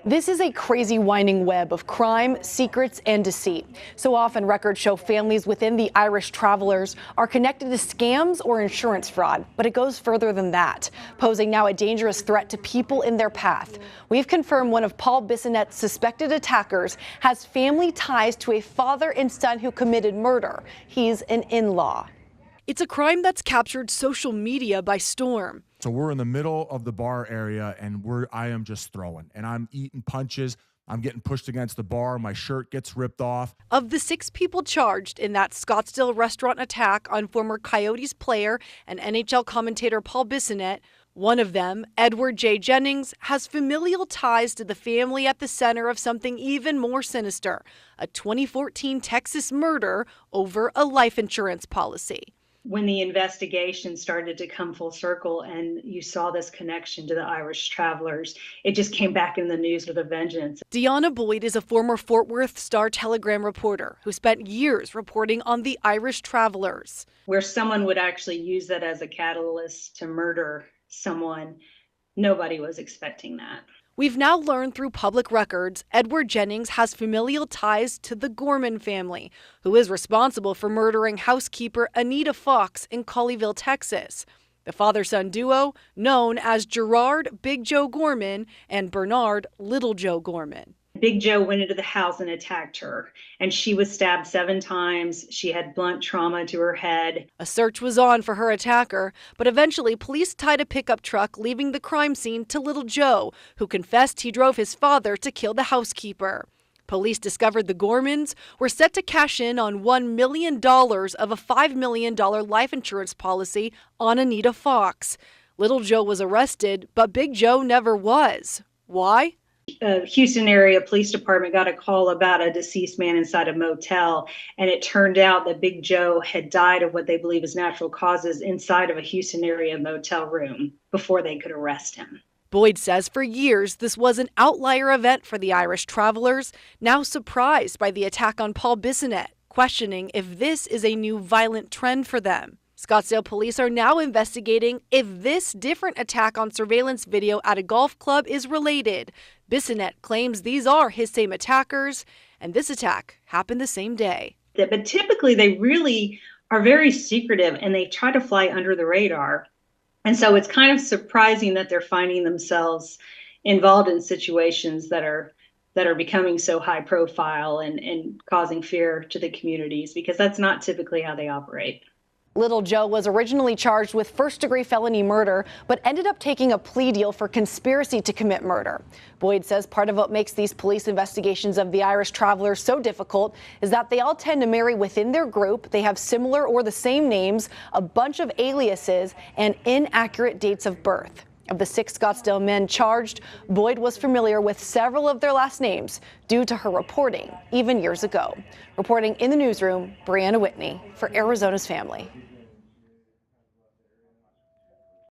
This is a crazy winding web of crime, secrets, and deceit. So often records show families within the Irish Travelers are connected to scams or insurance fraud, but it goes further than that, posing now a dangerous threat to people in their path. We've confirmed one of Paul Bissonnette's suspected attackers has family ties to a father and son who committed murder. He's an in-law. It's a crime that's captured social media by storm. So we're in the middle of the bar area, and I am just throwing, and I'm eating punches. I'm getting pushed against the bar. My shirt gets ripped off. Of the 6 people charged in that Scottsdale restaurant attack on former Coyotes player and NHL commentator Paul Bissonnette, one of them, Edward J. Jennings, has familial ties to the family at the center of something even more sinister, a 2014 Texas murder over a life insurance policy. When the investigation started to come full circle and you saw this connection to the Irish Travelers, it just came back in the news with a vengeance. Deanna Boyd is a former Fort Worth Star-Telegram reporter who spent years reporting on the Irish Travelers. Where someone would actually use that as a catalyst to murder someone, nobody was expecting that. We've now learned through public records Edward Jennings has familial ties to the Gorman family, who is responsible for murdering housekeeper Anita Fox in Colleyville, Texas. The father-son duo, known as Gerard Big Joe Gorman and Bernard Little Joe Gorman. Big Joe went into the house and attacked her, and she was stabbed 7 times. She had blunt trauma to her head. A search was on for her attacker, but eventually police tied a pickup truck leaving the crime scene to Little Joe, who confessed he drove his father to kill the housekeeper. Police discovered the Gormans were set to cash in on $1 million of a $5 million life insurance policy on Anita Fox. Little Joe was arrested, but Big Joe never was. Why? Houston area police department got a call about a deceased man inside a motel, and it turned out that Big Joe had died of what they believe is natural causes inside of a Houston area motel room before they could arrest him. Boyd says for years this was an outlier event for the Irish Travelers, now surprised by the attack on Paul Bissonnette, questioning if this is a new violent trend for them. Scottsdale police are now investigating if this different attack on surveillance video at a golf club is related. Bissonnette claims these are his same attackers, and this attack happened the same day. But typically they really are very secretive, and they try to fly under the radar. And so it's kind of surprising that they're finding themselves involved in situations that are becoming so high profile and causing fear to the communities, because that's not typically how they operate. Little Joe was originally charged with first-degree felony murder, but ended up taking a plea deal for conspiracy to commit murder. Boyd says part of what makes these police investigations of the Irish Travelers so difficult is that they all tend to marry within their group. They have similar or the same names, a bunch of aliases, and inaccurate dates of birth. Of the 6 Scottsdale men charged, Boyd was familiar with several of their last names due to her reporting, even years ago. Reporting in the newsroom, Brianna Whitney for Arizona's Family.